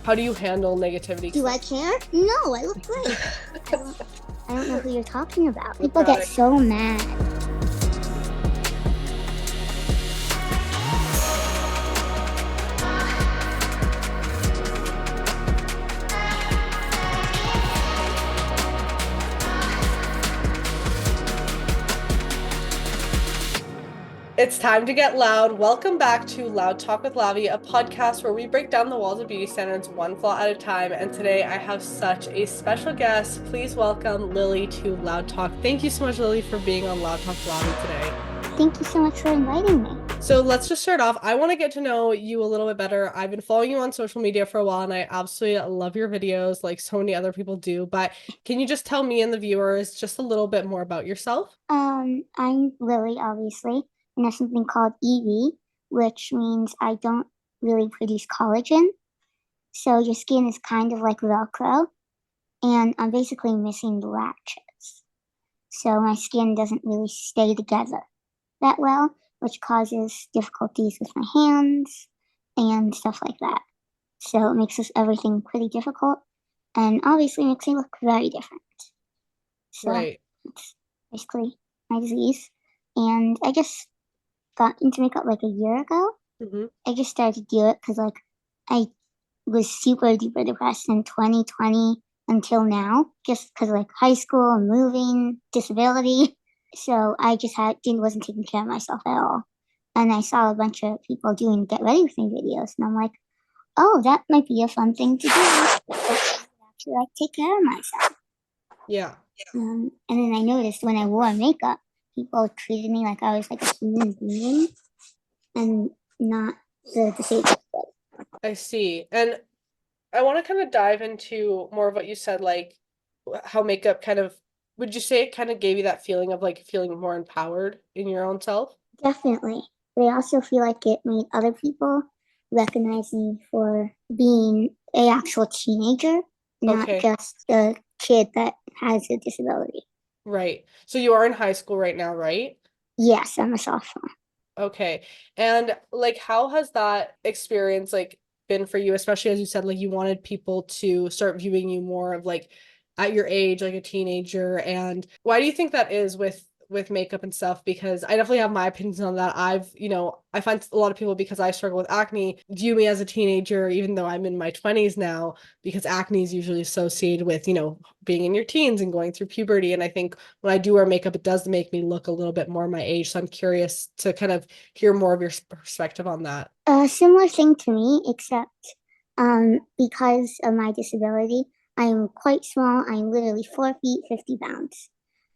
How do you handle negativity? Do I care? No, I look great. I don't know who you're talking about. People Got get it. so mad. It's time to get loud. Welcome back to Loud Talk with Lavi, a podcast where we break down the walls of beauty standards one flaw at a time. And today I have such a special guest. Please welcome Lily to Loud Talk. Thank you so much, Lily, for being on Loud Talk with Lavi today. Thank you so much for inviting me. So let's just start off. I want to get to know you a little bit better. I've been following you on social media for a while, and I absolutely love your videos like so many other people do. But can you just tell me and the viewers just a little bit more about yourself? I'm Lily, obviously, and I have something called EV, which means I don't really produce collagen. So your skin is kind of like Velcro, and I'm basically missing the latches. So my skin doesn't really stay together that well, which causes difficulties with my hands and stuff like that. So it makes everything pretty difficult, and obviously makes me look very different. So Right. it's basically my disease. And I just got into makeup like a year ago. Mm-hmm. I just started to do it because like I was super duper depressed in 2020 until now, just because like high school, moving, disability. So I just wasn't taking care of myself at all. And I saw a bunch of people doing get ready with me videos, and I'm like, oh, that might be a fun thing to do. Actually, like take care of myself. Yeah. And then I noticed when I wore makeup, people treated me like I was like a human being and not the disabled. I see. And I want to kind of dive into more of what you said, like how makeup kind of, would you say it kind of gave you that feeling of like feeling more empowered in your own self? Definitely. But I also feel like it made other people recognize me for being an actual teenager, not Okay. just a kid that has a disability. Right. So you are in high school right now, right? Yes, I'm a sophomore. Okay. And like how has that experience like been for you, especially as you said like you wanted people to start viewing you more of like at your age, like a teenager, and why do you think that is with makeup and stuff? Because I definitely have my opinions on that. I find a lot of people, because I struggle with acne, view me as a teenager even though I'm in my 20s now, because acne is usually associated with, being in your teens and going through puberty. And I think when I do wear makeup, it does make me look a little bit more my age. So I'm curious to kind of hear more of your perspective on that. A similar thing to me, except because of my disability, I'm quite small. I'm literally 4 feet, 50 pounds.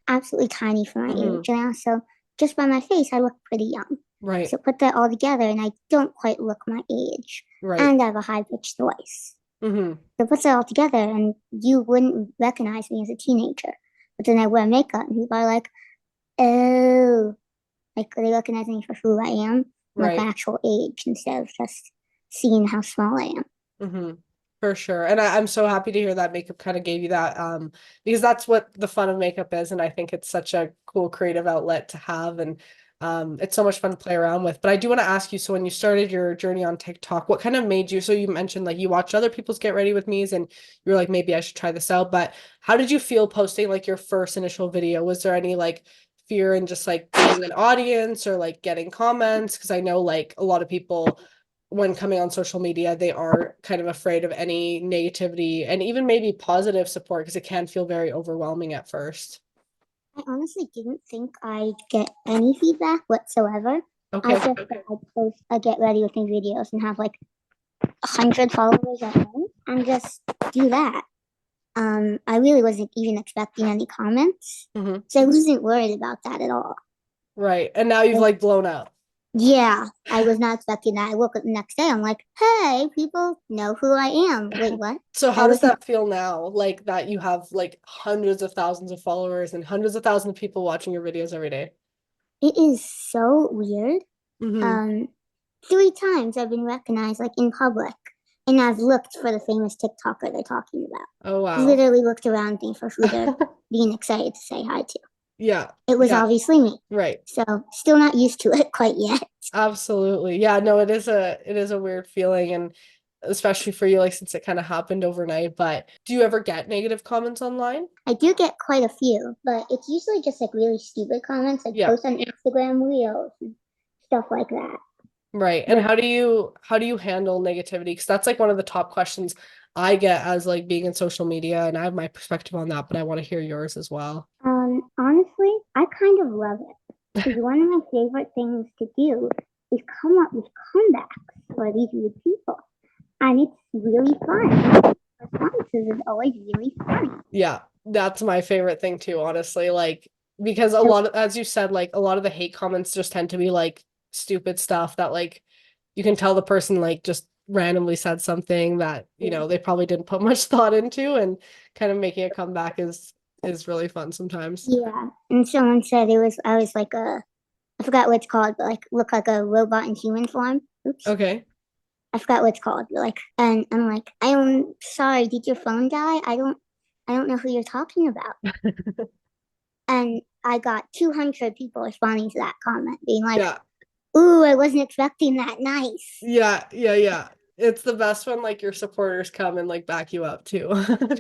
Absolutely tiny for my age now. So just by my face, I look pretty young. Right. So put that all together, and I don't quite look my age. Right. And I have a high-pitched voice. Mm-hmm. So put that all together, and you wouldn't recognize me as a teenager. But then I wear makeup, and people are like, oh, like they recognize me for who I am, like my actual age, instead of just seeing how small I am. Mm-hmm. For sure. And I'm so happy to hear that makeup kind of gave you that, because that's what the fun of makeup is. And I think it's such a cool creative outlet to have. And it's so much fun to play around with. But I do want to ask you, so when you started your journey on TikTok, what kind of made you, so you mentioned like you watched other people's get ready with me's and you were like, maybe I should try this out. But how did you feel posting like your first initial video? Was there any like fear in just like being an audience or like getting comments? Because I know like a lot of people, when coming on social media, they are kind of afraid of any negativity and even maybe positive support, because it can feel very overwhelming at first. I honestly didn't think I'd get any feedback whatsoever. Okay. I just thought I'd post a get ready with me videos and have like 100 followers at home and just do that. I really wasn't even expecting any comments. Mm-hmm. So I wasn't worried about that at all. Right. And now you've like blown up. Yeah, I was not expecting that. I woke up the next day, I'm like, hey, people know who I am. Wait, what? So how does that feel now? Like that you have like hundreds of thousands of followers and hundreds of thousands of people watching your videos every day? It is so weird. Mm-hmm. 3 times I've been recognized like in public, and I've looked for the famous TikToker they're talking about. Oh, wow. Literally looked around me for who they're being excited to say hi to. Yeah. It was obviously me. Right. So still not used to it quite yet. Absolutely. Yeah, no, it is a weird feeling. And especially for you, like since it kind of happened overnight. But do you ever get negative comments online? I do get quite a few, but it's usually just like really stupid comments, like Yeah. post on Instagram reels and stuff like that. Right. And But how do you handle negativity? Because that's like one of the top questions I get as like being in social media, and I have my perspective on that, but I want to hear yours as well. honestly, I kind of love it because one of my favorite things to do is come up with comebacks for these rude people, and it's really fun. Responses is always really fun. Yeah, that's my favorite thing too, honestly. Like, because a lot of, as you said, like a lot of the hate comments just tend to be like stupid stuff that like you can tell the person like just randomly said something that, they probably didn't put much thought into, and kind of making a comeback is really fun sometimes. Yeah, and someone said it was I was like I forgot what it's called, but like look like a robot in human form. Oops. Okay. I forgot what it's called, but like, and I'm like, I'm sorry, did your phone die? I don't know who you're talking about. And I got 200 people responding to that comment, being like, Yeah. ooh, I wasn't expecting that. Nice. Yeah, yeah, yeah. It's the best when like your supporters come and like back you up too.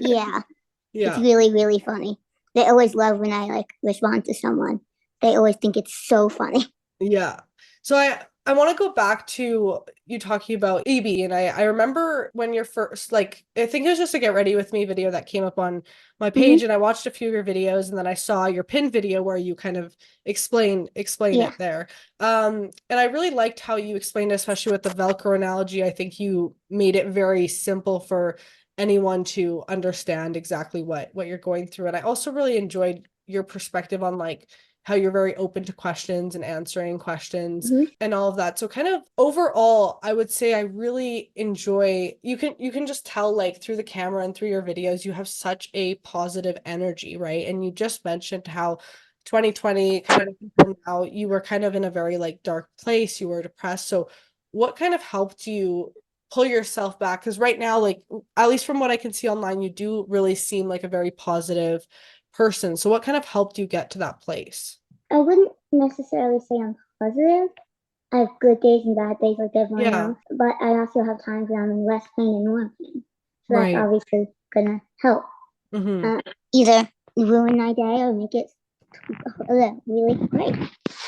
Yeah, it's Yeah. really, really funny. They always love when I like respond to someone. They always think it's so funny. Yeah. So I want to go back to you talking about EB, and I remember when your first, like, I think it was just a get ready with me video that came up on my Hmm. page, and I watched a few of your videos, and then I saw your pin video where you kind of explain Yeah. it there. And I really liked how you explained it, especially with the Velcro analogy. I think you made it very simple for anyone to understand exactly what you're going through. And I also really enjoyed your perspective on like how you're very open to questions and answering questions Hmm. and all of that. So kind of overall, I would say I really enjoy, you can just tell like through the camera and through your videos, you have such a positive energy, right? And you just mentioned how 2020 kind of until now, you were kind of in a very like dark place, you were depressed. So what kind of helped you pull yourself back? Because right now, like at least from what I can see online, you do really seem like a very positive person. So what kind of helped you get to that place? I wouldn't necessarily say I'm positive. I have good days and bad days like everyone Yeah, else, but I also have times when I'm in less pain and more pain. So that's right. obviously gonna help. Mm-hmm. Either ruin my day or make it really great.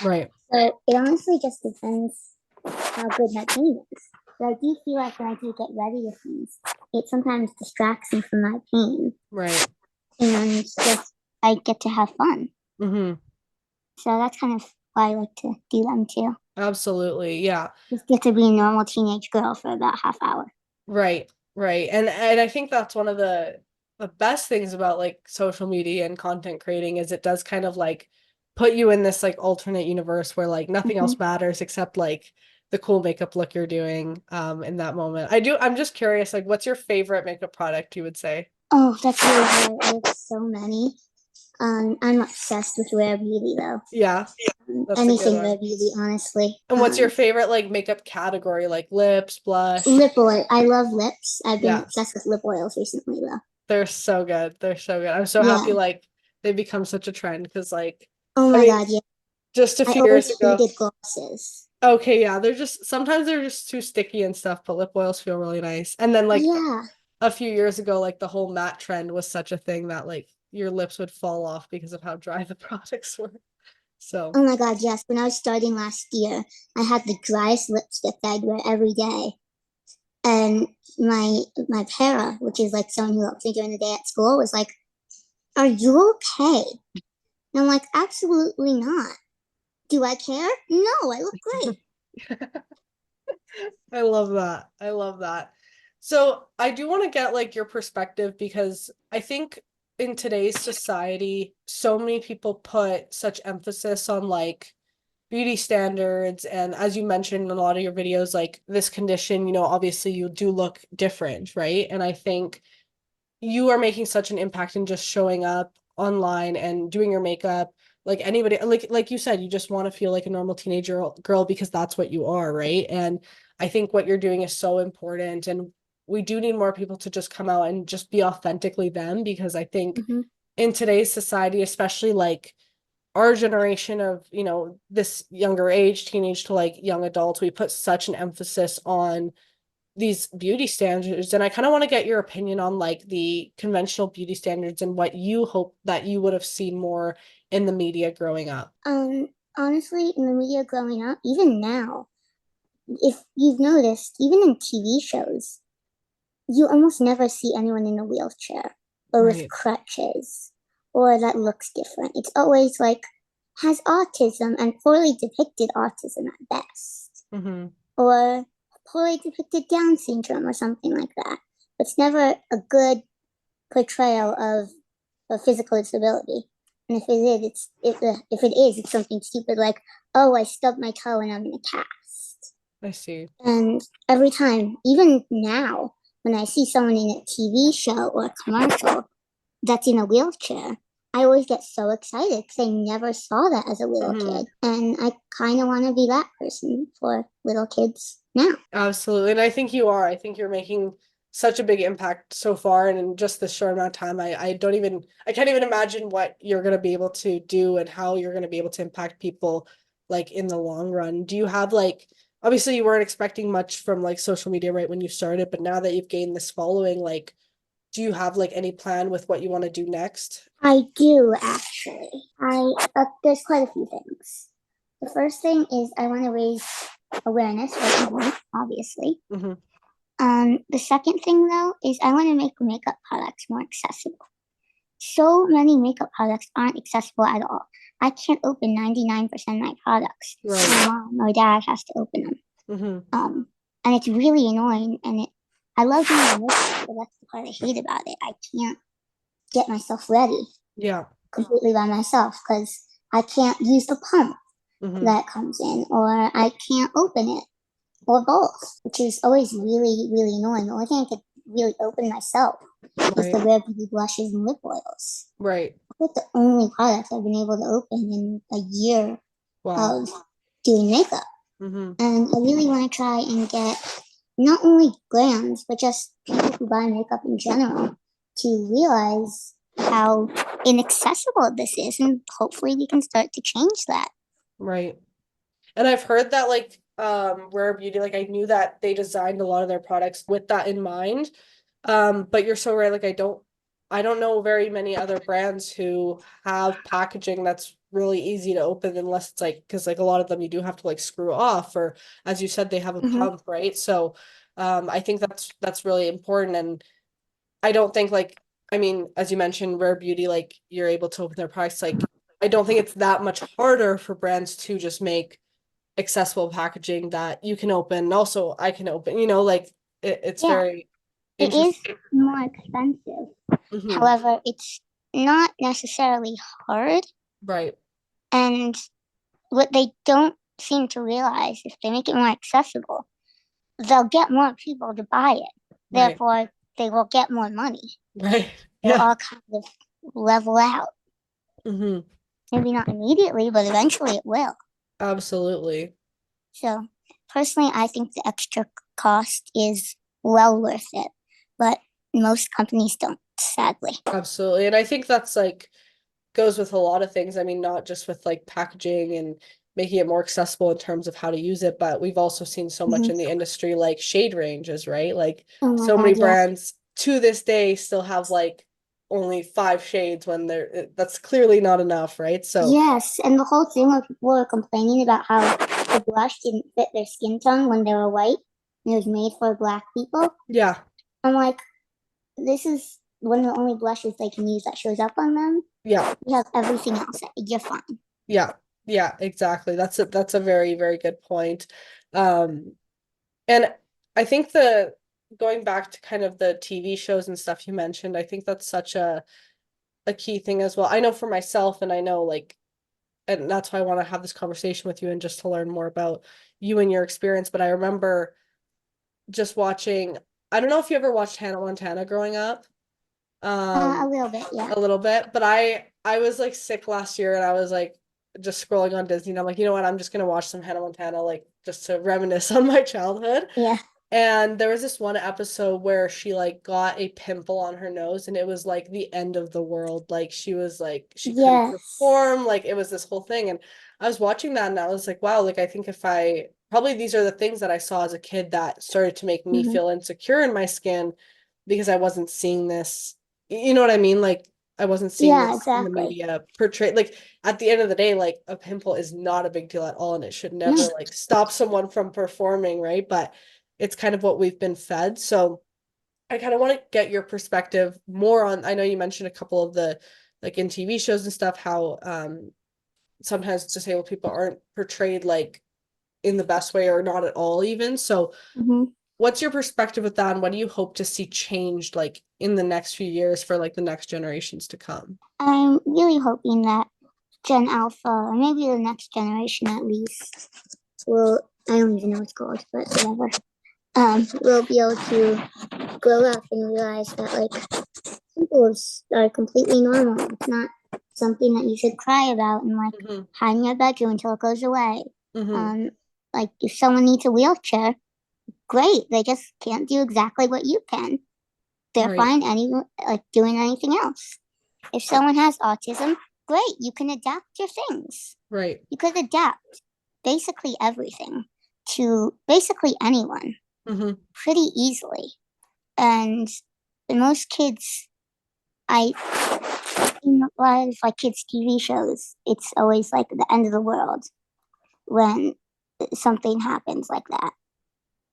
Right. So it honestly just depends how good my pain is. But I do feel like when I do get ready with things, it sometimes distracts me from my pain, Right. and just I get to have fun. Mm-hmm. So that's kind of why I like to do them too. Absolutely. Yeah. Just get to be a normal teenage girl for about half hour. Right. Right. And I think that's one of the best things about like social media and content creating is it does kind of like put you in this like alternate universe where like nothing Mm-hmm. else matters except like the cool makeup look you're doing in that moment. I'm just curious, like what's your favorite makeup product you would say? Oh, that's really hard. I have so many. I'm obsessed with Rare Beauty though. Yeah, that's a good Anything one. Rare Beauty, honestly. And what's your favorite like makeup category? Like lips, blush? Lip oil. I love lips. I've been Yeah, obsessed with lip oils recently though. they're so good. They're so good. I'm so happy Yeah. like they become such a trend because like Oh I my mean God, yeah. just a I few always years ago. hated glosses. Okay, yeah, they're just sometimes they're just too sticky and stuff, but lip oils feel really nice. And then like Yeah. a few years ago, like the whole matte trend was such a thing that like your lips would fall off because of how dry the products were. So, Oh my God, yes. When I was starting last year, I had the driest lipstick that I'd wear every day. And my para, which is like someone who helps me during the day at school, was like, "Are you okay?" And I'm like, "Absolutely not. Do I care? No, I look great." I love that. I love that. So I do want to get like your perspective because I think in today's society, so many people put such emphasis on like beauty standards. And as you mentioned in a lot of your videos, like this condition, obviously you do look different, right? And I think you are making such an impact in just showing up online and doing your makeup like anybody like you said you just want to feel like a normal teenager girl because that's what you are, right? And I think what you're doing is so important, and we do need more people to just come out and just be authentically them because I think Mm-hmm. in today's society, especially like our generation of this younger age, teenage to like young adults, we put such an emphasis on these beauty standards, and I kind of want to get your opinion on like the conventional beauty standards and what you hope that you would have seen more in the media growing up. Honestly, in the media growing up, even now, if you've noticed, even in TV shows, you almost never see anyone in a wheelchair or with Right. crutches or that looks different. It's always like has autism and poorly depicted autism at best, Mm-hmm. or poorly depicted Down syndrome or something like that. It's never a good portrayal of a physical disability. And if it is, it's something stupid like, oh, I stubbed my toe and I'm in a cast. I see. And every time, even now, when I see someone in a TV show or a commercial that's in a wheelchair, I always get so excited because I never saw that as a little Mm-hmm. kid. And I kind of want to be that person for little kids now. Absolutely. And I think you are. I think you're making such a big impact so far. And in just this short amount of time, I can't even imagine what you're going to be able to do and how you're going to be able to impact people like in the long run. Do you have like, obviously you weren't expecting much from like social media right when you started, but now that you've gained this following, like, do you have like any plan with what you want to do next? I do actually. There's quite a few things. The first thing is I want to raise awareness for women, obviously. Mm-hmm. The second thing though is I want to make makeup products more accessible. So many makeup products aren't accessible at all. I can't open 99% of my products. Right. My mom or dad has to open them. Mm-hmm. And it's really annoying. I love doing the makeup, but that's the part I hate about it. I can't get myself ready Yeah. completely by myself because I can't use the pump Mm-hmm. that comes in, or I can't open it, or both, which is always really, really annoying. The only thing I could really open myself is the Right. Rare Beauty blushes and lip oils. Right. That's the only products I've been able to open in a year Wow. of doing makeup. Mm-hmm. And I really want to try and get not only brands, but just people who buy makeup in general to realize how inaccessible this is. And hopefully we can start to change that. Right. And I've heard that like Rare Beauty, like I knew that they designed a lot of their products with that in mind. But you're so right, like I don't know very many other brands who have packaging that's really easy to open unless it's like because like a lot of them you do have to like screw off or as you said they have a Mm-hmm. pump, right? So I think that's really important and I don't think like I mean, as you mentioned, Rare Beauty, like you're able to open their products, like I don't think it's that much harder for brands to just make accessible packaging that you can open. Also, I can open, like it's Yeah, very it is interesting. more expensive. Hmm. However, it's not necessarily hard. Right, And what they don't seem to realize, if they make it more accessible, they'll get more people to buy it. right, Therefore, they will get more money. right. It'll Yeah. all kind of level out. Hmm. Maybe not immediately, but eventually it will. Absolutely. So, personally, I think the extra cost is well worth it. But most companies don't, sadly. Absolutely. And I think that's like goes with a lot of things. I mean, not just with like packaging and making it more accessible in terms of how to use it, but we've also seen so much Mm-hmm. in the industry like shade ranges, right? Like Oh my so many God, yeah. brands to this day still have like only 5 shades when that's clearly not enough, right? So, Yes, and the whole thing where people were complaining about how the blush didn't fit their skin tone when they were white and it was made for black people. yeah. I'm like, this is one of the only blushes they can use that shows up on them. Yeah. You have everything else. You're fine. Yeah. Yeah, exactly. That's a very, very good point. Um, and I think the going back to kind of the TV shows and stuff you mentioned, I think that's such a key thing as well. I know for myself, and I know like, and that's why I want to have this conversation with you and just to learn more about you and your experience. But I remember just watching, I don't know if you ever watched Hannah Montana growing up. A Um, little bit, yeah. a little bit, but I was like sick last year and I was like just scrolling on Disney and I'm like, you know what, I'm just gonna watch some Hannah Montana like just to reminisce on my childhood. Yeah. And there was this one episode where she like got a pimple on her nose and it was like the end of the world. Like she was like she couldn't Yes. perform, like it was this whole thing. And I was watching that and I was like, wow, like I think if I probably these are the things that I saw as a kid that started to make me Hmm. feel insecure in my skin because I wasn't seeing this. You know what I mean? Like I wasn't seeing Yeah, this in the exactly. media portrayed. Like at the end of the day, like a pimple is not a big deal at all, and it should No. never like stop someone from performing, right? But it's kind of what we've been fed. So I kind of want to get your perspective more on, I know you mentioned a couple of the like in TV shows and stuff, how sometimes disabled people aren't portrayed like in the best way or not at all even. So Hmm. what's your perspective with that and what do you hope to see changed like in the next few years for like the next generations to come? I'm really hoping that Gen Alpha, or maybe the next generation at least, will, I don't even know what it's called, but whatever, will be able to grow up and realize that like pimples are completely normal. It's not something that you should cry about and like Mm-hmm. hide in your bedroom until it goes away. Mm-hmm. Um, like if someone needs a wheelchair, great. They just can't do exactly what you can. They're Right. fine like doing anything else. If someone has autism, great. You can adapt your things. Right. You could adapt basically everything to basically anyone Mm-hmm. pretty easily. And most kids, I in a lot of like kids' TV shows, it's always like the end of the world when something happens like that,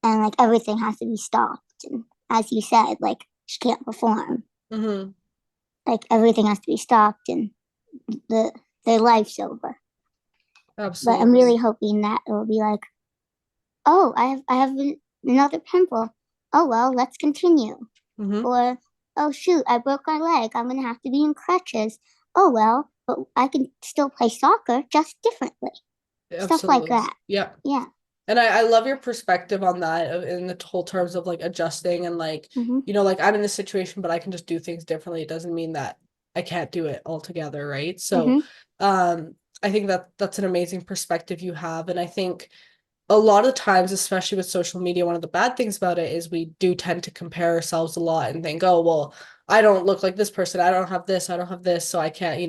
and like everything has to be stopped. And as you said, like she can't perform. Mm-hmm. Like everything has to be stopped, and the their life's over. But I'm really Absolutely. hoping that it will be like, oh, I have another pimple. Oh well, let's continue. Mm-hmm. Or oh shoot, I broke my leg. I'm gonna have to be in crutches. Oh well, but I can still play soccer just differently. Stuff like Absolutely. that. Yeah. Yeah. And I love your perspective on that in the whole terms of like adjusting and like, Mm-hmm. like I'm in this situation, but I can just do things differently. It doesn't mean that I can't do it altogether, right? So, Mm-hmm. um, I think that that's an amazing perspective you have. And I think a lot of times, especially with social media, one of the bad things about it is we do tend to compare ourselves a lot and think, oh, well, I don't look like this person. I don't have this. I don't have this. So I can't,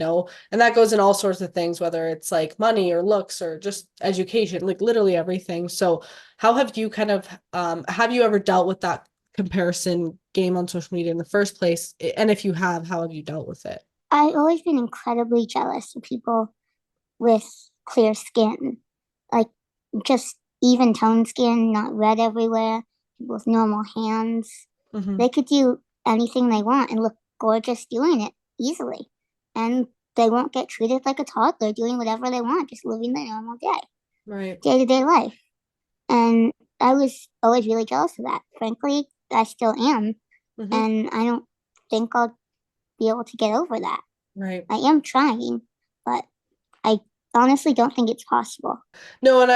and that goes in all sorts of things, whether it's like money or looks or just education, like literally everything. So how have you have you ever dealt with that comparison game on social media in the first place? And if you have, how have you dealt with it? I've always been incredibly jealous of people with clear skin, like just even tone skin, not red everywhere, people with normal hands. Mm-hmm. They could do anything they want and look gorgeous doing it easily. And they won't get treated like a toddler doing whatever they want, just living their normal Right. day to day life. And I was always really jealous of that. Frankly, I still am. Mm-hmm. And I don't think I'll be able to get over that. Right. I am trying, but I honestly don't think it's possible. No, and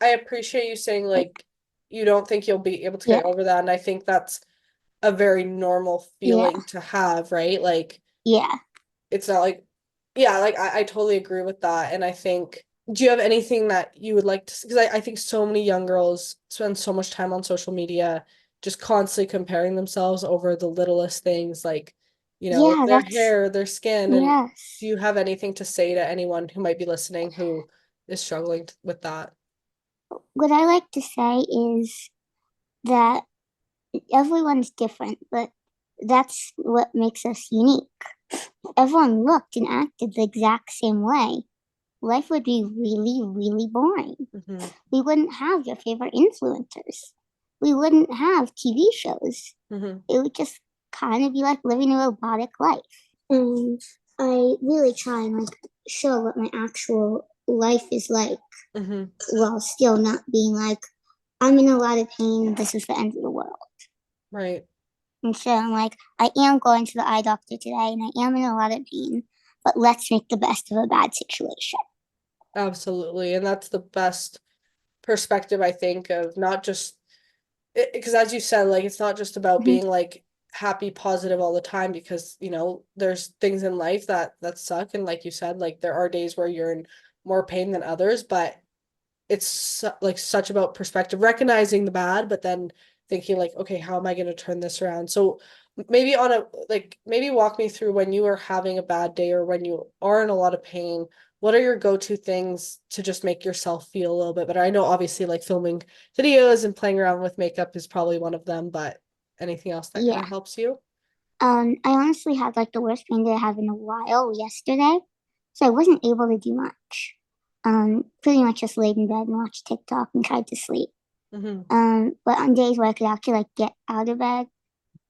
I appreciate you saying like you don't think you'll be able to Yeah, get over that, and I think that's a very normal yeah, feeling to have, right? Like yeah. it's not like yeah, like I totally agree with that. And I think do you have anything that you would like to because I think so many young girls spend so much time on social media just constantly comparing themselves over the littlest things like, Yeah, their that's, hair, their skin. And do yes. you have anything to say to anyone who might be listening who is struggling with that? What I like to say is that everyone's different, but that's what makes us unique. If everyone looked and acted the exact same way, life would be really, really boring. Mm-hmm. We wouldn't have your favorite influencers. We wouldn't have TV shows. Mm-hmm. It would just kind of be like living a robotic life. And I really try and like show what my actual life is like Mm-hmm. while still not being like, I'm in a lot of pain, this is the end of the world. Right. And so I'm like, I am going to the eye doctor today and I am in a lot of pain, but let's make the best of a bad situation. Absolutely. And that's the best perspective, I think, of not just because as you said, like it's not just about Mm-hmm. being like happy, positive all the time because, there's things in life that suck. And like you said, like there are days where you're in more pain than others, but like such about perspective, recognizing the bad, but then thinking like, okay, how am I going to turn this around? So maybe on a like maybe walk me through when you are having a bad day or when you are in a lot of pain. What are your go-to things to just make yourself feel a little bit better? I know obviously like filming videos and playing around with makeup is probably one of them, but anything else that kind Yeah. of helps you? I honestly had like the worst pain that I have in a while yesterday, so I wasn't able to do much. Pretty much just laid in bed and watched TikTok and tried to sleep. Hmm. But on days where I could actually like get out of bed,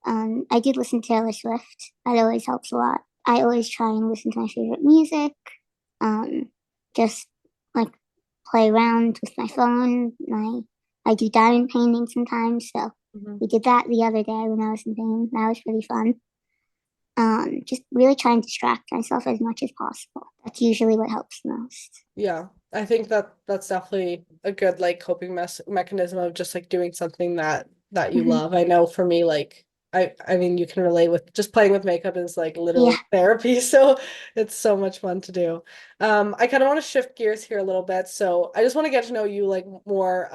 I did listen to Taylor Swift. That always helps a lot. I always try and listen to my favorite music. Um, just like play around with my phone. I do diamond painting sometimes, so Hmm. we did that the other day when I was in pain. That was pretty fun. Just really try and distract myself as much as possible. That's usually what helps the most. Yeah, I think that that's definitely a good like coping mechanism of just like doing something that you Hmm. love. I know for me, like I mean you can relate with just playing with makeup is like Yeah. literally therapy, so it's so much fun to do. I kind of want to shift gears here a little bit. So I just want to get to know you like more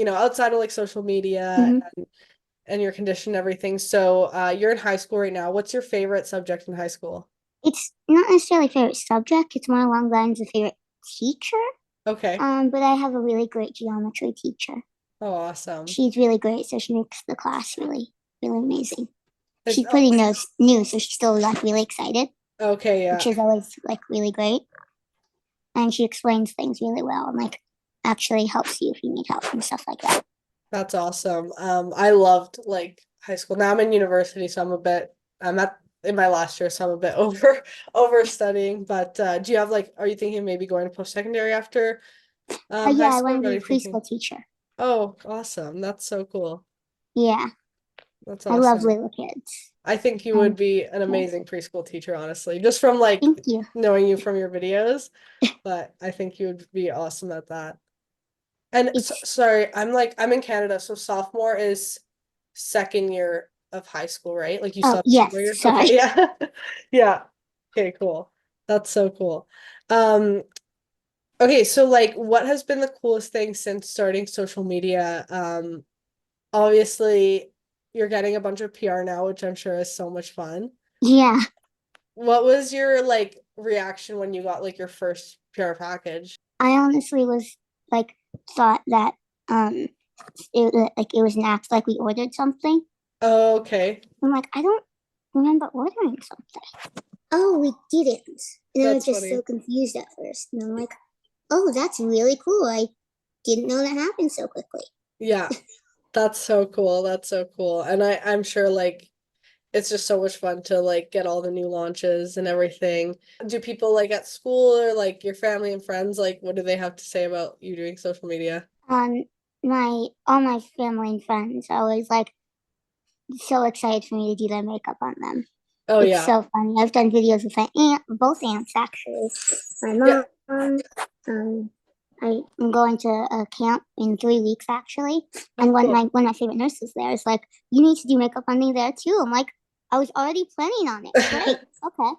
outside of like social media Hmm. and your condition and everything. So you're in high school right now. What's your favorite subject in high school? It's not necessarily favorite subject. It's more along the lines of favorite teacher. Okay. But I have a really great geometry teacher. Oh, awesome. She's really great, so she makes the class really, really amazing. It's She's pretty new, so she's still like really excited, okay, which yeah. is always like really great. And she explains things really well and like actually helps you if you need help and stuff like that. That's awesome. I loved like high school. Now I'm in university, so I'm at in my last year, so I'm a bit over studying. But do you have like are you thinking of maybe going to post-secondary after high Yeah, I school? want Or to what are be you a thinking? preschool teacher. Oh, awesome. That's so cool. Yeah, That's I love awesome. little kids. I think you would And be an yeah, amazing preschool teacher, honestly, just from like thank you. knowing you from your videos. But I think you would be awesome at that. And It's sorry, I'm in Canada, so sophomore is second year of high school, right? Like you still oh have two yes, more years. sorry. Okay, yeah. Yeah. Okay, cool. That's so cool. Um, okay, so like what has been the coolest thing since starting social media? Obviously you're getting a bunch of PR now, which I'm sure is so much fun. Yeah, What was your like reaction when you got like your first PR package? I honestly was like thought that um it was an act like we ordered something. Oh, okay. I'm like I don't remember ordering something. Oh, we didn't. And I was That's just so funny. confused at first. And I'm like, oh, that's really cool. I didn't know that happened so quickly. Yeah. That's so cool. That's so cool. And I'm sure like it's just so much fun to like get all the new launches and everything. Do people like at school or like your family and friends like what do they have to say about you doing social media? Um, my all my family and friends are always like so excited for me to do their makeup on them. Oh It's yeah. so funny. I've done videos with my aunt, both aunts actually. My Yeah. mom. Um, I'm going to a camp in 3 weeks actually, Oh and cool. one of my favorite nurses there is like, "You need to do makeup on me there too." I'm like, "I was already planning on it. Great, okay."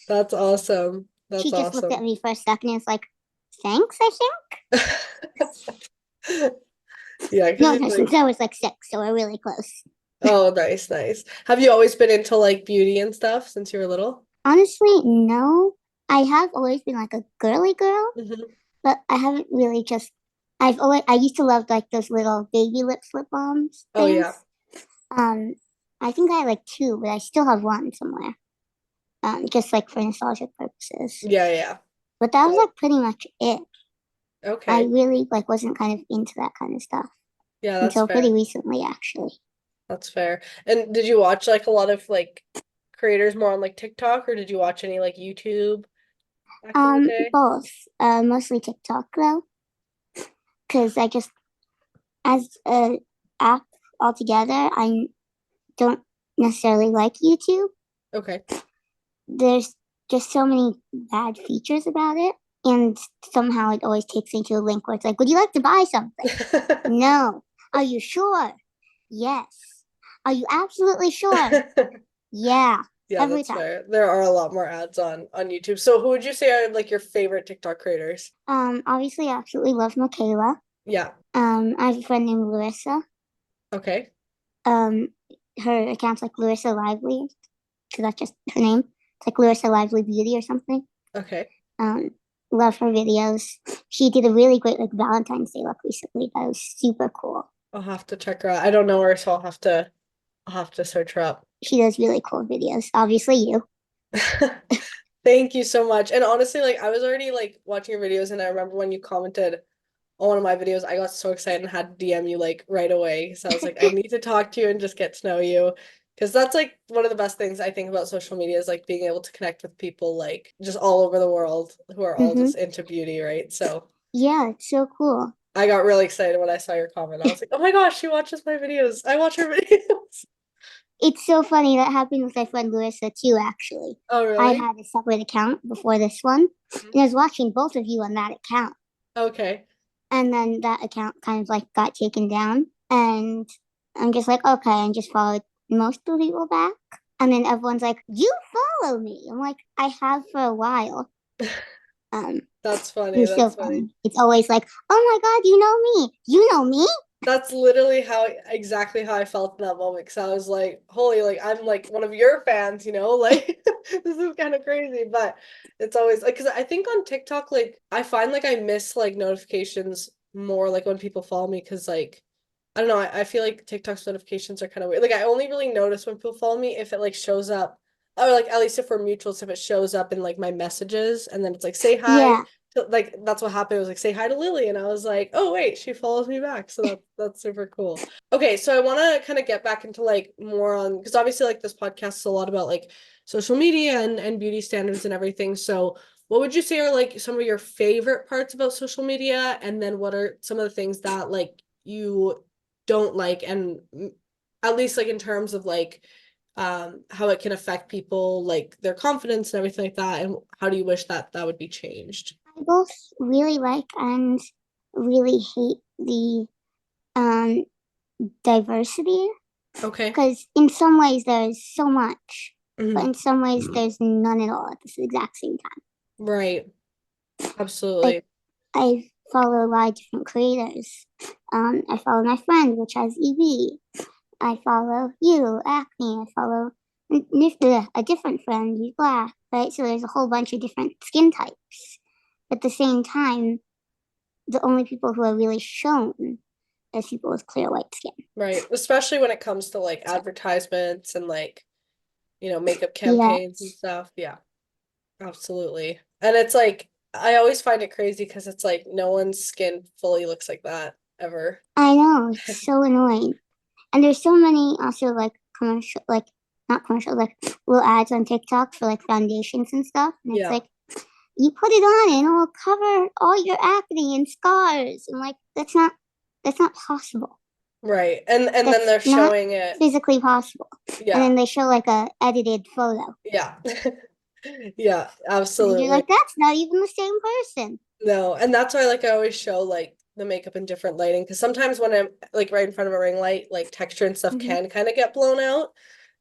That's awesome. That's She just looked at awesome. me for a second and was like, "Thanks, I think." Yeah, because No, you're no, like, since I was like 6, so we're really close. oh, nice, nice. Have you always been into like beauty and stuff since you were little? Honestly, no. I have always been like a girly girl, Hmm. but I haven't really just. I used to love like those little baby lip balms Oh yeah. things. Um, I think I had like two, but I still have one somewhere. Just like for nostalgic purposes. Yeah, yeah. But that was That- like pretty much it. I okay. really like wasn't kind of into that kind of stuff Yeah, that's until pretty fair. recently, actually. That's fair. And did you watch like a lot of like creators more on like TikTok or did you watch any like YouTube back in the day? Both. Mostly TikTok though, because I just as a app altogether, I don't necessarily like YouTube. Okay. There's just so many bad features about it, and somehow it always takes me to a link where it's like, "Would you like to buy something?" No. Are you sure? Yes. Are you absolutely sure? Yeah. Yeah, Every that's time. fair. There are a lot more ads on YouTube. So who would you say are like your favorite TikTok creators? Obviously, I absolutely love Michaela. Yeah. I have a friend named Larissa. Okay. Um, her account's like Larissa Lively, because that's just her name. It's like Larissa Lively Beauty or something. Okay. Um, love her videos. She did a really great like Valentine's Day look recently. That was super cool. I'll have to check her out. I don't know her, so I'll have to search her up. She does really cool videos. Obviously, you. Thank you so much. And honestly, like I was already like watching your videos and I remember when you commented on one of my videos, I got so excited and had to DM you like right away. So I was like, I need to talk to you and just get to know you. Because that's like one of the best things I think about social media is like being able to connect with people like just all over the world who are all Mm-hmm. just into beauty, right? So Yeah, it's so cool. I got really excited when I saw your comment. I was like, oh my gosh, she watches my videos. I watch her videos. It's so funny that happened with my friend Larissa too, actually. Oh, I really? had a separate account before this one, and I was watching both of you on that account. Okay. And then that account kind of like got taken down. And I'm just like, okay, and just followed most of the people back. And then everyone's like, you follow me. I'm like, I have for a while. Um, That's it funny. was so That's funny. funny. It's always like, oh my God, you know me. You know me. That's literally how exactly how I felt in that moment because I was like, holy, like I'm like one of your fans, like this is kind of crazy, but it's always like because I think on TikTok, like I find like I miss like notifications more like when people follow me because like I don't know, I feel like TikTok's notifications are kind of weird. Like I only really notice when people follow me if it like shows up or like at least if we're mutuals, if it shows up in like my messages and then it's like say hi Yeah. like that's what happened. It was like say hi to Lily, and I was like, oh wait, she follows me back. So that's super cool. Okay, so I want to kind of get back into like more on because obviously like this podcast is a lot about like social media and beauty standards and everything. So what would you say are like some of your favorite parts about social media, and then what are some of the things that like you don't like, and at least like in terms of like how it can affect people like their confidence and everything like that, and how do you wish that that would be changed? I both really like and really hate the um diversity Okay. because in some ways there's so much, but Mhm. in some ways there's none at all at the exact same time. Right. Like Absolutely. I follow a lot of different creators. I follow my friend, which has EV. I follow you, acne. I follow a different friend, who's black. Right, so there's a whole bunch of different skin types. At the same time, the only people who are really shown as people with clear white skin. Right. Especially when it comes to like advertisements and like, makeup Yeah, campaigns and stuff. Yeah, absolutely. And it's like I always find it crazy because it's like no one's skin fully looks like that ever. I know. It's so annoying. And there's so many also like commercial, like not commercial, like little ads on TikTok for like foundations and stuff. And it's Yeah. like, you put it on and it will cover all your acne and scars. And like, that's not possible. Right. And then That's they're not showing it. physically possible. And Yeah. then they show like a edited photo. Yeah. Yeah, And you're absolutely. like, that's not even the same person. No, and that's why like I always show like the makeup in different lighting because sometimes when I'm like right in front of a ring light, like texture and stuff Mm-hmm. can kind of get blown out.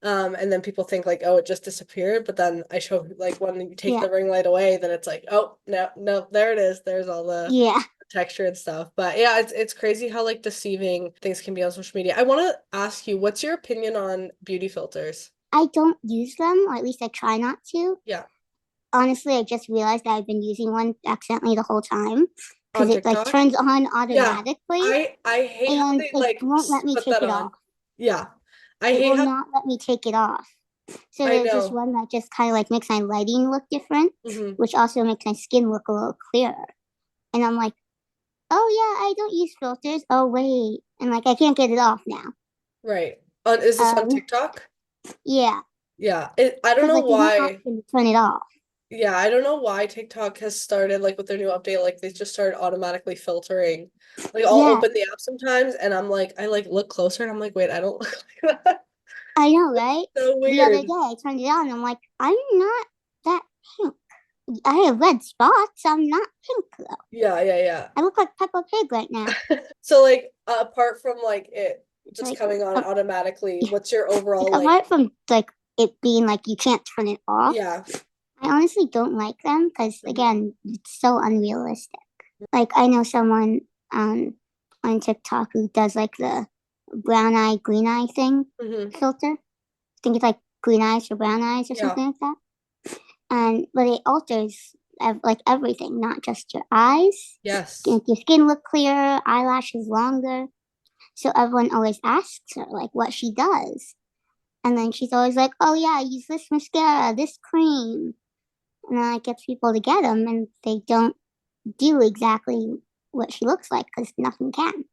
And then people think like, oh, it just disappeared. But then I show like when you take Yeah. the ring light away, then it's like, oh, no, no, there it is. There's all the Yeah. texture and stuff. But yeah, it's crazy how like deceiving things can be on social media. I want to ask you, what's your opinion on beauty filters? I don't use them, or at least I try not to. Yeah, Honestly, I just realized that I've been using one accidentally the whole time because on it like TikTok. turns on Yeah, automatically I hate how and they it like won't let me put take that it on. off. Yeah. I It hate will how not let me take it off. So I there's this know. one that just kind of like makes my lighting look different, Hmm. which also makes my skin look a little clearer. And I'm like, oh yeah, I don't use filters. Oh wait, and like I can't get it off now. Right. Is this on TikTok? Yeah, Yeah. I don't because know like there's no why. option to turn it off. Yeah, I don't know why TikTok has started like with their new update, like they just started automatically filtering. Like I'll Yeah, open the app sometimes and I'm like I like look closer and I'm like, wait, I don't look like that. I know, right? So The other weird. day I turned it on and I'm like, I'm not that pink. I have red spots. I'm not pink though. Yeah, yeah, yeah. I look like Peppa Pig right now. So like apart from like it It's just like coming on automatically, what's your like overall like apart from like it being like you can't turn it off, yeah. I honestly don't like them because Mhm. again, it's so unrealistic. Like I know someone on TikTok who does like the brown eye, green eye thing Hmm. filter. I think it's like green eyes for brown eyes or Yeah. something like that. And but it alters like everything, not just your eyes. Yes. Make your skin look clearer, eyelashes longer. So everyone always asks her like what she does. And then she's always like, oh yeah, I use this mascara, this cream. And then it gets people to get them and they don't do exactly what she looks like because nothing can.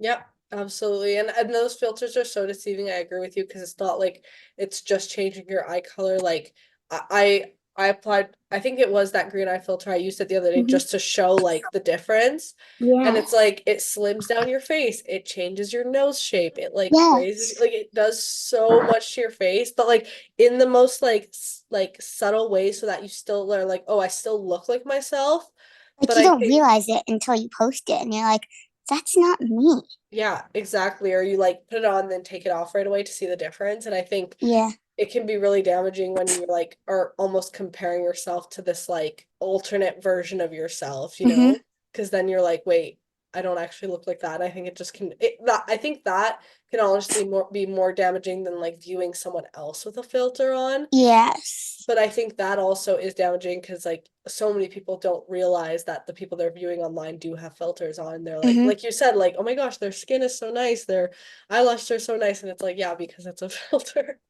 Yep, absolutely. And those filters are so deceiving. I agree with you because it's not like it's just changing your eye color. Like I applied, I think it was that green eye filter I used it the other day Mm-hmm. just to show like the difference. And it's Yes. like it slims down your face, it changes your nose shape, it like raises, Yes. like it does so much to your face, but like in the most like subtle way so that you still are like, oh, I still look like myself. Like But you I don't think realize it until you post it and you're like, that's not me. yeah, exactly. Or you like put it on, then take it off right away to see the difference. And I think Yeah. it can be really damaging when you like are almost comparing yourself to this like alternate version of yourself, you Mm-hmm. know? Because then you're like, wait, I don't actually look like that. I think it just can it that I think that can honestly be more damaging than like viewing someone else with a filter on. Yes. But I think that also is damaging because like so many people don't realize that the people they're viewing online do have filters on. They're Mm-hmm. like you said, like, oh my gosh, their skin is so nice, their eyelashes are so nice, and it's like, yeah, because it's a filter.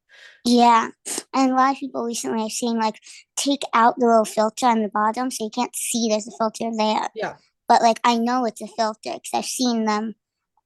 Yeah. And a lot of people recently I've seen like take out the little filter on the bottom so you can't see there's a filter there. Yeah, But like I know it's a filter because I've seen them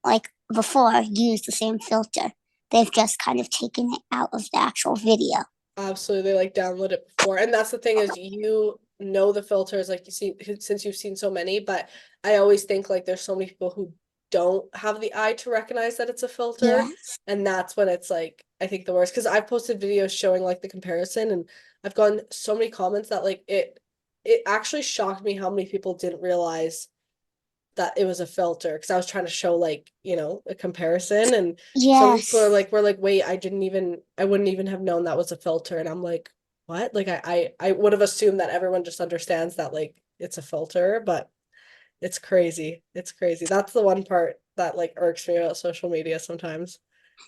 like before use the same filter. They've just kind of taken it out of the actual video. absolutely. They like download it before. And that's the thing is you know the filters like you see since you've seen so many, but I always think like there's so many people who don't have the eye to recognize that it's a filter. Yes. And that's when it's like I think the worst because I've posted videos showing like the comparison and I've gotten so many comments that like it actually shocked me how many people didn't realize that it was a filter because I was trying to show like, you know, a comparison and so many people are Yes. like, we're like, wait, I wouldn't even have known that was a filter. And I'm like, what? Like I would have assumed that everyone just understands that like it's a filter, but it's crazy. It's crazy. That's the one part that like irks me about social media sometimes.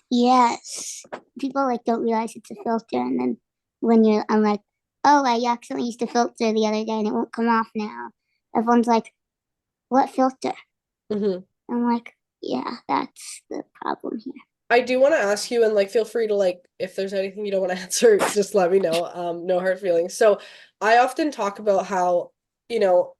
Yes. People like don't realize it's a filter and then when I'm like, oh, I accidentally used a filter the other day and it won't come off now. Everyone's like, what filter? Hmm. I'm like, yeah, that's the problem here. I do want to ask you and like feel free to like if there's anything you don't want to answer, just let me know. No hard feelings. So I often talk about how, you know,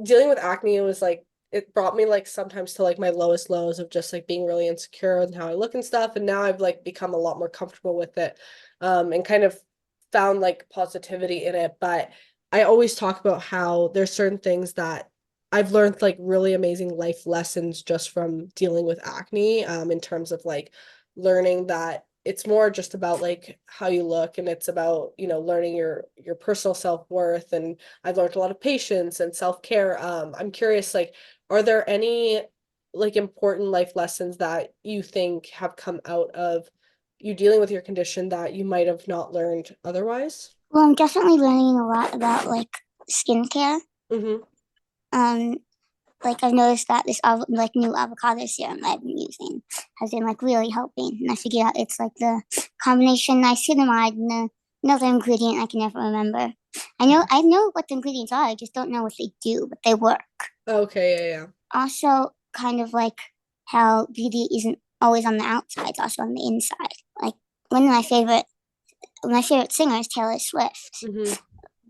dealing with acne was like it brought me like sometimes to like my lowest lows of just like being really insecure and how I look and stuff. And now I've like become a lot more comfortable with it, and kind of found like positivity in it. But I always talk about how there's certain things that I've learned like really amazing life lessons just from dealing with acne, in terms of like learning that it's more just about like how you look and it's about, you know, learning your personal self-worth and I've learned a lot of patience and self-care. I'm curious, like, are there any like important life lessons that you think have come out of you dealing with your condition that you might have not learned otherwise? Well, I'm definitely learning a lot about like skincare. Mm-hmm. Um, like I've noticed that this like new avocado serum that I've been using has been like really helping, and I figured out it's like the combination niacinamide and another ingredient I can never remember. I know what the ingredients are. I just don't know what they do, but they work. Okay, yeah, Also, kind of like how beauty isn't always on the outside; it's also on the inside. Like one of my favorite singer is Taylor Swift. yeah. Mm-hmm.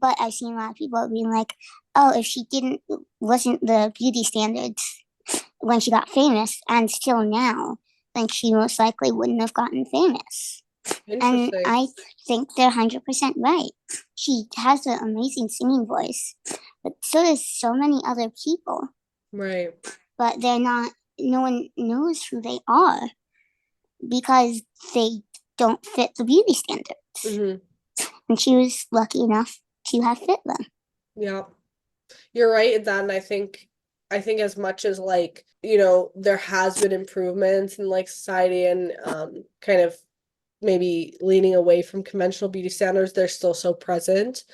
But I've seen a lot of people being like, "Oh, if she didn't wasn't the beauty standards when she got famous, and still now, then she most likely wouldn't have gotten famous." And Interesting. I think they're 100% right. She has an amazing singing voice, but so does so many other people. Right. But they're not. No one knows who they are because they don't fit the beauty standards. Mm-hmm. And she was lucky enough to have fit them. Yeah. You're right in that, and I think as much as like, you know, there has been improvements in like society and kind of maybe leaning away from conventional beauty standards, they're still so present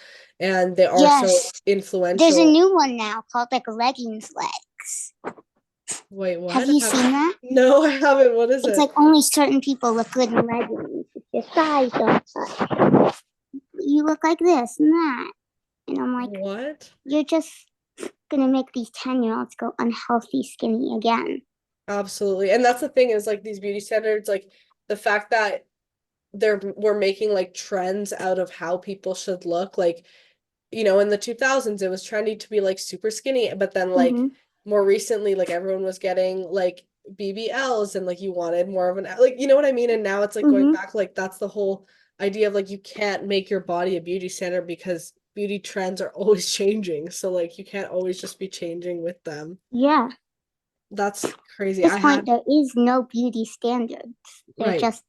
and they are so Yes, there's a influential. new one now called like leggings legs. Wait, Have what? you seen that? No, I haven't. What is It's it? like only certain people look good in leggings. It's your size don't touch. You look like this and that. And I'm like, What? you're just gonna make these 10-year-olds go unhealthy skinny again. Absolutely. And that's the thing is like these beauty standards, like the fact that we're making like trends out of how people should look. Like, in the 2000s, it was trendy to be like super skinny, but then like Mm-hmm. more recently, like everyone was getting like BBLs and like you wanted more of an like, you know what I mean? And now it's like going Mm-hmm. back, like that's the whole idea of like you can't make your body a beauty standard because beauty trends are always changing. So like you can't always just be changing with them. Yeah. That's crazy. At I this point, had there is no beauty standards. They're right. just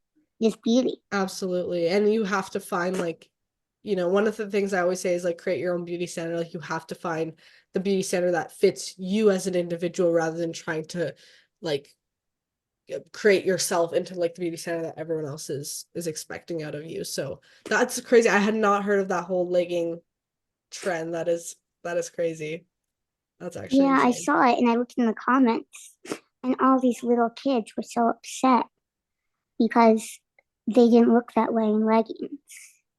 beauty. Absolutely. And you have to find like, one of the things I always say is like create your own beauty standard. Like you have to find the beauty standard that fits you as an individual rather than trying to like create yourself into like the beauty standard that everyone else is expecting out of you. So that's crazy. I had not heard of that whole legging trend. That is crazy. That's actually Yeah, I insane. saw it and I looked in the comments, and all these little kids were so upset because they didn't look that way in leggings.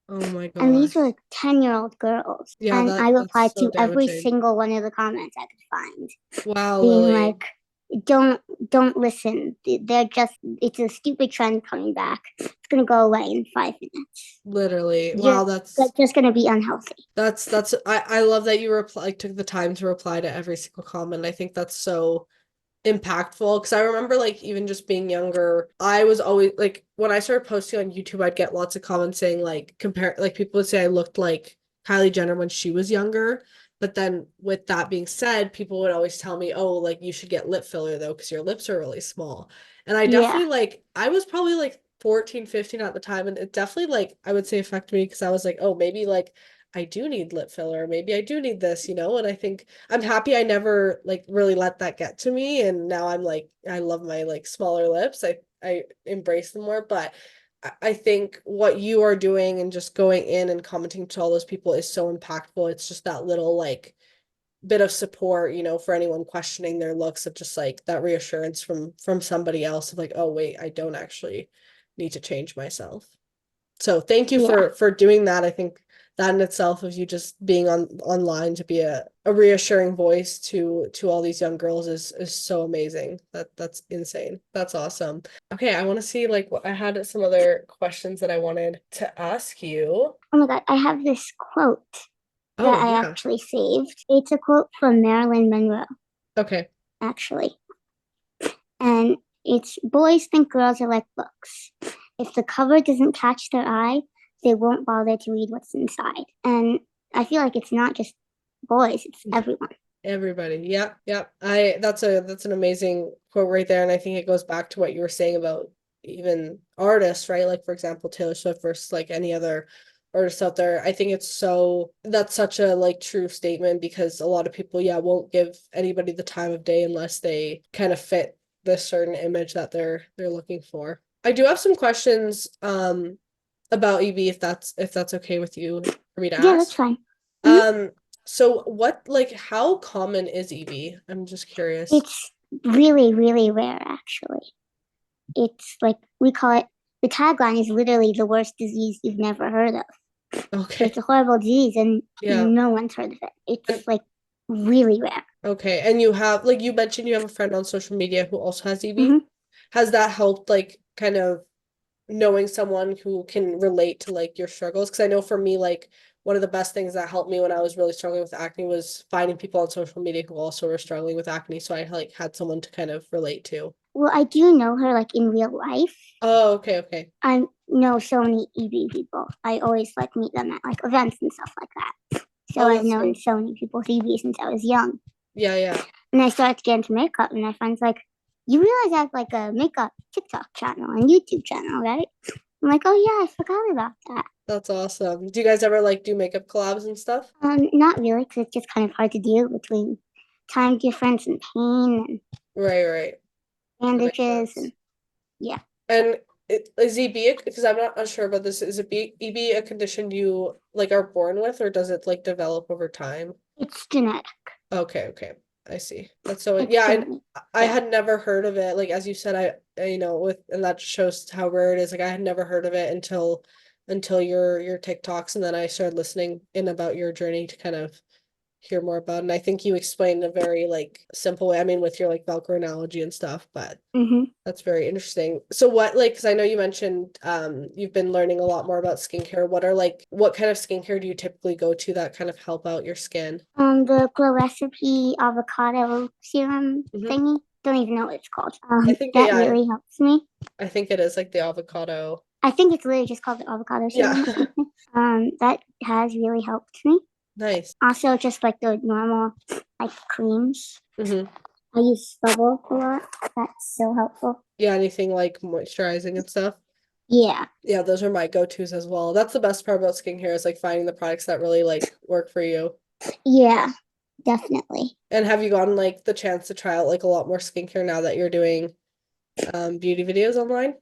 Oh my And these gosh. were 10-year-old girls. Yeah, And I that's replied so to every damaging. single one of the comments I could find, Wow, being Lily. like, don't don't listen. They're just it's a stupid trend coming back. It's gonna go away in 5 minutes. Literally. Just Wow, that's just gonna be unhealthy. I love that you reply like took the time to reply to every single comment. I think that's so impactful because I remember like even just being younger, I was always like when I started posting on YouTube, I'd get lots of comments saying like compare like people would say I looked like Kylie Jenner when she was younger. But then with that being said, people would always tell me, "Oh, like you should get lip filler though because your lips are really small." And I Yeah. definitely like I was probably like 14, 15 at the time and it definitely like I would say affected me because I was like, "Oh, maybe like I do need lip filler. Maybe I do need this, And I think I'm happy I never like really let that get to me. And now I'm like, I love my like smaller lips. I embrace them more. But I think what you are doing and just going in and commenting to all those people is so impactful. It's just that little like bit of support, for anyone questioning their looks of just like that reassurance from somebody else of like, oh wait, I don't actually need to change myself. So thank you Yeah. for doing that. I think that in itself of you just being online to be a reassuring voice to all these young girls is so amazing. That's insane. That's awesome. Okay, I want to see like what I had some other questions that I wanted to ask you. Oh my God, I have this quote that Oh, I yeah. actually saved. It's a quote from Marilyn Monroe, Okay. actually. And it's boys think girls are like books. If the cover doesn't catch their eye, they won't bother to read what's inside. And I feel like it's not just boys, it's everyone. Everybody. Yep, yep. That's an amazing quote right there. And I think it goes back to what you were saying about even artists, right? Like for example, Taylor Swift versus like any other artist out there. I think that's such a like true statement because a lot of people, yeah, won't give anybody the time of day unless they kind of fit this certain image that they're looking for. I do have some questions about EB if that's okay with you for me to Yeah, that's ask. fine. Mm-hmm. Um, so what like how common is EB? I'm just curious. It's really, really rare, actually. It's like we call it the tagline is literally the worst disease you've never heard of. So it's Okay. a horrible disease and Yeah. no one's heard of it. And It's like really rare. okay. And you have like you mentioned you have a friend on social media who also has EB. Mm-hmm. Has that helped like kind of knowing someone who can relate to like your struggles? Because I know for me, like one of the best things that helped me when I was really struggling with acne was finding people on social media who also were struggling with acne. So I like had someone to kind of relate to. Well, I do know her like in real life. Oh, okay, okay. I know so many EB people. I always like meet them at like events and stuff like that. So Oh, I've that's known great. so many people with EB since I was young. Yeah, yeah. And I started to get into makeup, and my friends like, "You realize I have like a makeup TikTok channel and YouTube channel, right?" I'm like, "Oh yeah, I forgot about that." That's awesome. Do you guys ever like do makeup collabs and stuff? Not really, because it's just kind of hard to deal between time difference and pain Right, right. and That makes bandages sense. and yeah, And is EB because I'm not unsure about this. Is EB a condition you like are born with, or does it like develop over time? it's genetic. Okay, okay. I see. That's so It's yeah, really I good. had never heard of it. Like as you said, you know, with and that shows how rare it is. Like I had never heard of it until your TikToks, and then I started listening in about your journey to kind of hear more about it. And I think you explained in a very like simple way. I mean, with your like Velcro analogy and stuff, but Hmm. that's very interesting. So what like because I know you mentioned you've been learning a lot more about skincare. What are like what kind of skincare do you typically go to that kind of help out your skin? The Glow Recipe avocado serum Hmm. thingy. Don't even know what it's called. I think That yeah, really helps me. I think it is like the avocado. I think it's literally just called the avocado Yeah. serum or something. That has really helped me. Nice. Also, just like the normal like creams. Hmm. I use Bubble a lot. That's so helpful. Yeah, anything like moisturizing and stuff. Yeah, Yeah, those are my go-tos as well. That's the best part about skincare is like finding the products that really like work for you. yeah, definitely. And have you gotten like the chance to try out like a lot more skincare now that you're doing beauty videos online?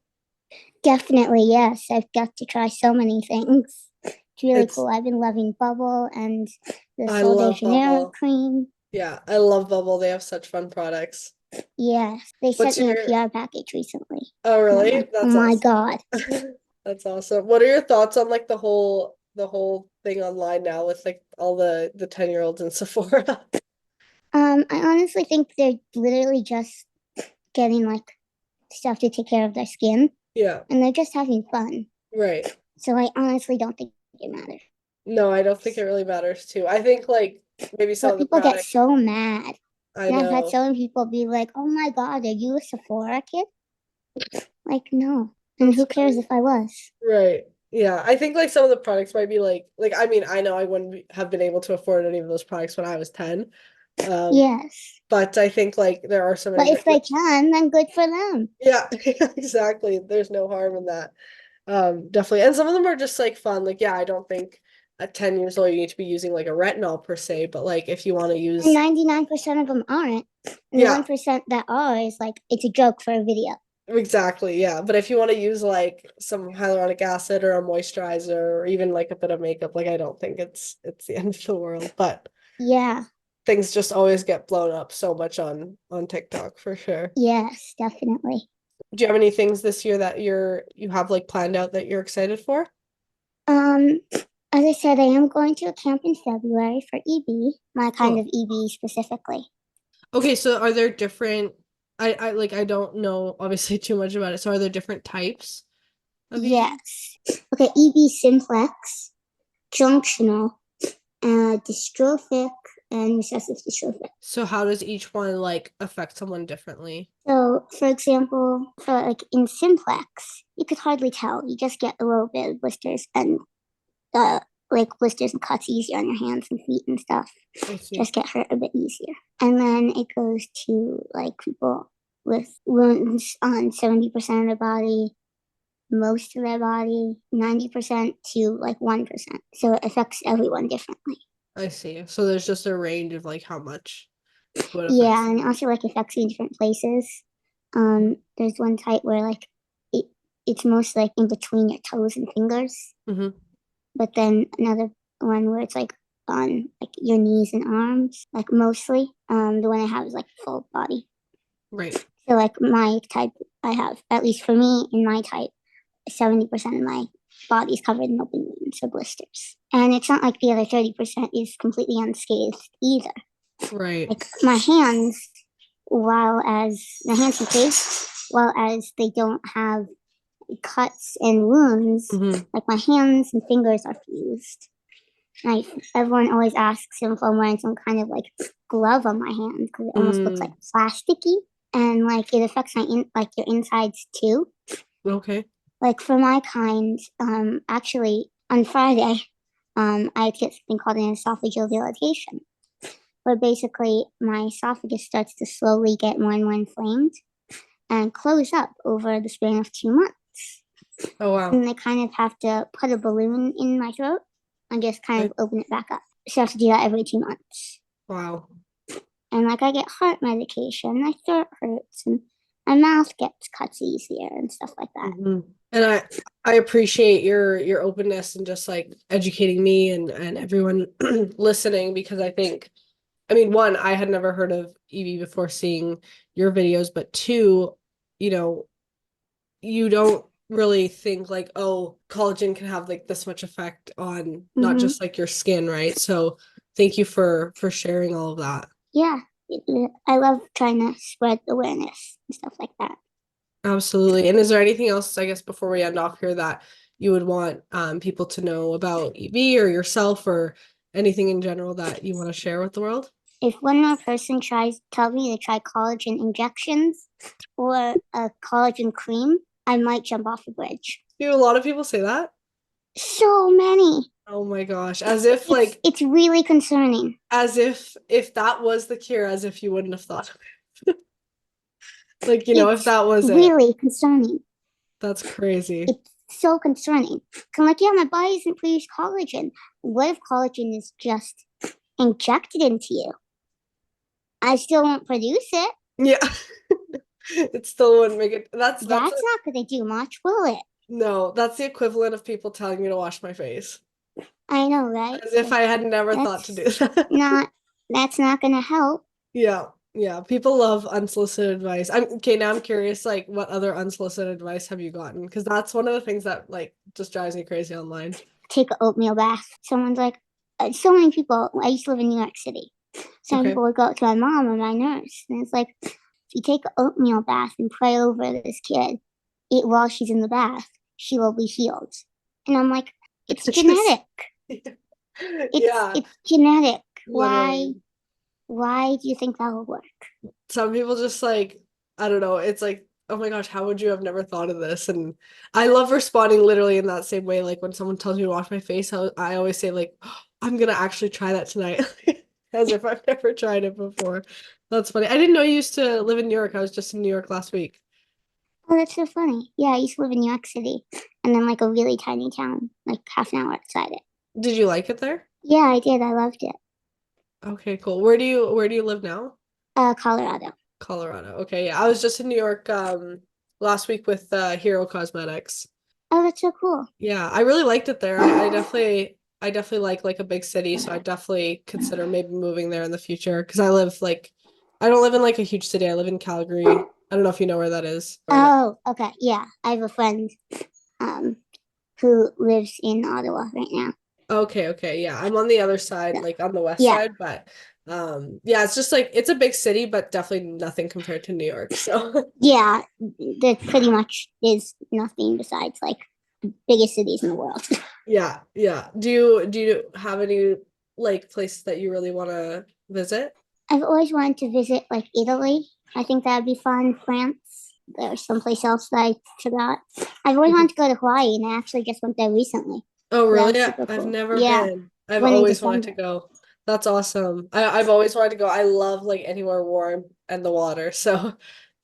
Definitely, yes. I've got to try so many things. It's really It's cool. I've been loving Bubble and the I Sol de love Janeiro Bubble. cream. Yeah, I love Bubble. They have such fun products. Yes, they What's sent me a your PR package recently. Oh, And I'm really? like, oh That's my awesome. God. That's awesome. What are your thoughts on like the whole thing online now with like all the 10-year-olds in Sephora? I honestly think they're literally just getting like stuff to take care of their skin Yeah, and they're just having fun. right. So I honestly don't think it matters. No, I don't think it really matters too. I think like maybe some But of the people get product so mad. I And I've had know. so many people be like, oh my God, are you a Sephora kid? Like, no. And That's who cares funny. if I was? Right. Yeah, I think like some of the products might be like I mean, I know I wouldn't have been able to afford any of those products when I was 10. Um, Yes. but I think like there are so But many if like they can, then good for them. yeah, exactly. There's no harm in that. Definitely. And some of them are just like fun. Like, yeah, I don't think at 10 years old you need to be using like a retinol per se, but like if you want to And use 99% of them aren't. And the yeah, 1% that are is like, it's a joke for a video. exactly. Yeah. But if you want to use like some hyaluronic acid or a moisturizer or even like a bit of makeup, like I don't think it's the end of the world. But Yeah. things just always get blown up so much on TikTok for sure. Yes, definitely. Do you have any things this year that you have like planned out that you're excited for? Um, as I said, I am going to a camp in February for EB, my kind Oh, of EB specifically. okay, so are there different I like I don't know obviously too much about it. So are there different types of EB? Yes. Okay, EB simplex, junctional, dystrophic, and recessive dystrophic. So how does each one like affect someone differently? So, for example, for like in simplex, you could hardly tell. You just get a little bit of blisters and like blisters and cuts easier on your hands and feet and stuff. I see. Just get hurt a bit easier. And then it goes to like people with wounds on 70% of their body, most of their body, 90% to like 1%. So it affects everyone differently. I see. So there's just a range of like how much what affects Yeah, and them. it also like affects you in different places. There's one type where like it it's most like in between your toes and fingers, Mm-hmm. but then another one where it's like on like your knees and arms, like mostly. The one I have is like full body. Right. So like my type, I have at least for me in my type, 70% of my body is covered in open wounds or blisters, and it's not like the other 30% is completely unscathed either. Right. Like my hands, while as the hands and face, while as they don't have cuts and wounds, Mm-hmm. like my hands and fingers are fused. Like everyone always asks if I'm wearing some kind of like glove on my hand because it almost looks like Mm. plasticky, and like it affects my like your insides too. Okay. Like for my kind, actually on Friday, I had to get something called an esophageal dilatation, where basically my esophagus starts to slowly get more and more inflamed and close up over the span of 2 months. Oh wow. And they kind of have to put a balloon in my throat and just kind Okay. of open it back up. So I have to do that every 2 months. Wow. And like I get heart medication, my throat hurts, and my mouth gets cuts easier and stuff like that. Mm-hmm. And I appreciate your openness and just like educating me and everyone listening because I think I mean, one, I had never heard of Evie before seeing your videos, but two, you know, you don't really think like, oh, collagen can have like this much effect on not Mm-hmm. just like your skin, right? So thank you for sharing all of that. Yeah, I love trying to spread awareness and stuff like that. Absolutely. And is there anything else, I guess, before we end off here that you would want people to know about EV or yourself or anything in general that you want to share with the world? If one more person tell me to try collagen injections or a collagen cream, I might jump off a bridge. Do a lot of people say that? So many. Oh my gosh. As if It's really concerning. as if that was the cure, as if you wouldn't have thought of it. Like, if It's that was it. really concerning. That's crazy. It's so concerning. I'm like, yeah, my body doesn't produce collagen. What if collagen is just injected into you? I still won't produce it. Yeah. It still wouldn't make it. That's Not going to do much, will it? no, that's the equivalent of people telling me to wash my face. I know, right? As if I had never thought to do that. That's not going to help. Yeah. Yeah. People love unsolicited advice. I'm okay, now I'm curious, like, what other unsolicited advice have you gotten? Because that's one of the things that like just drives me crazy online. Take an oatmeal bath. Someone's like, so many people. I used to live in New York City. Some people would go up to my mom or my nurse, and it's like, if you take an oatmeal bath and pray over this kid, while she's in the bath, she will be healed. And I'm like, it's genetic. It's genetic. Literally. Why do you think that will work? Some people just like, I don't know, it's like, oh my gosh, how would you have never thought of this? And I love responding literally in that same way. Like when someone tells me to wash my face, I always say like, oh, I'm gonna actually try that tonight. As if I've never tried it before. That's funny. I didn't know you used to live in New York. I was just in New York last week. Oh, that's so funny. Yeah, I used to live in New York City and then like a really tiny town, like half an hour outside it. Did you like it there? Yeah, I did. I loved it. Okay, cool. Where do you live now? Colorado. Colorado. Okay, yeah. I was just in New York last week with Hero Cosmetics. Oh, that's so cool. Yeah, I really liked it there. I definitely like a big city, so I definitely consider maybe moving there in the future because I don't live in like a huge city. I live in Calgary. I don't know if you know where that is. Oh, okay. Yeah, I have a friend um who lives in Ottawa right now. Okay, yeah. I'm on the other side, like on the west side, but yeah, it's just like it's a big city, but definitely nothing compared to New York. So Yeah, there pretty much is nothing besides like the biggest cities in the world. yeah, yeah. Do you have any like places that you really want to visit? I've always wanted to visit like Italy. I think that'd be fun. France. There's someplace else that I forgot. I've always wanted to go to Hawaii, and I actually just went there recently. Oh, So that really? was super I've cool. never Yeah, been. I've went in always wanted to December. go. That's awesome. I've always wanted to go. I love like anywhere warm and the water, so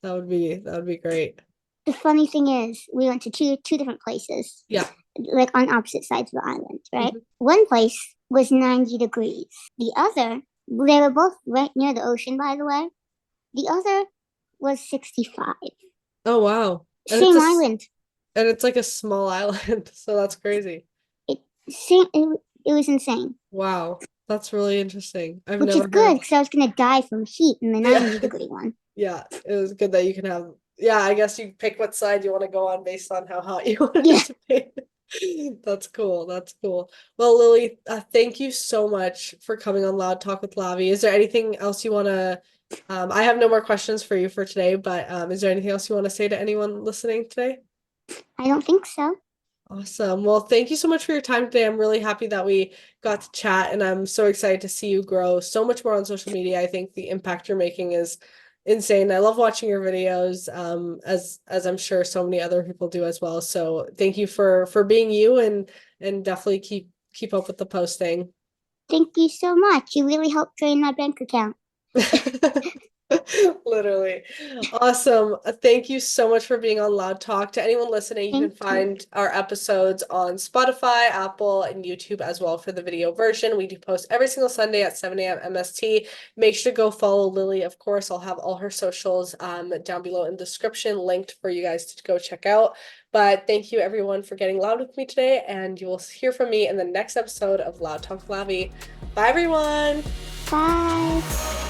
that would be great. The funny thing is, we went to two different places, Yeah. like on opposite sides of the island, right? Mhm. One place was 90 degrees. The other, they were both right near the ocean, by the way. The other was 65. Oh, wow. And Same island. and it's like a small island, so that's crazy. It, it was insane, Wow. That's really interesting. I've which is never heard good of. because I was going to die from heat in the Yeah. 90-degree one. Yeah, it was good that you can have, yeah, I guess you pick what side you want to go on based on how hot you want Yeah. it to be. That's cool. That's cool. Well, Lily, thank you so much for coming on Loud Talk with Lavi. Is there anything else you want to, I have no more questions for you for today, but is there anything else you want to say to anyone listening today? I don't think so. Awesome. Well, thank you so much for your time today. I'm really happy that we got to chat, and I'm so excited to see you grow so much more on social media. I think the impact you're making is insane. I love watching your videos, as I'm sure so many other people do as well. So thank you for being you and definitely keep up with the posting. Thank you so much. You really helped drain my bank account. Literally. Awesome. Thank you so much for being on Loud Talk. To anyone listening, you can find our episodes on Spotify, Apple, and YouTube as well for the video version. We do post every single Sunday at 7 a.m. MST. Make sure to go follow Lily, of course. I'll have all her socials down below in the description linked for you guys to go check out. But thank you everyone for getting loud with me today, and you will hear from me in the next episode of Loud Talk with Lavi. Bye everyone. Bye.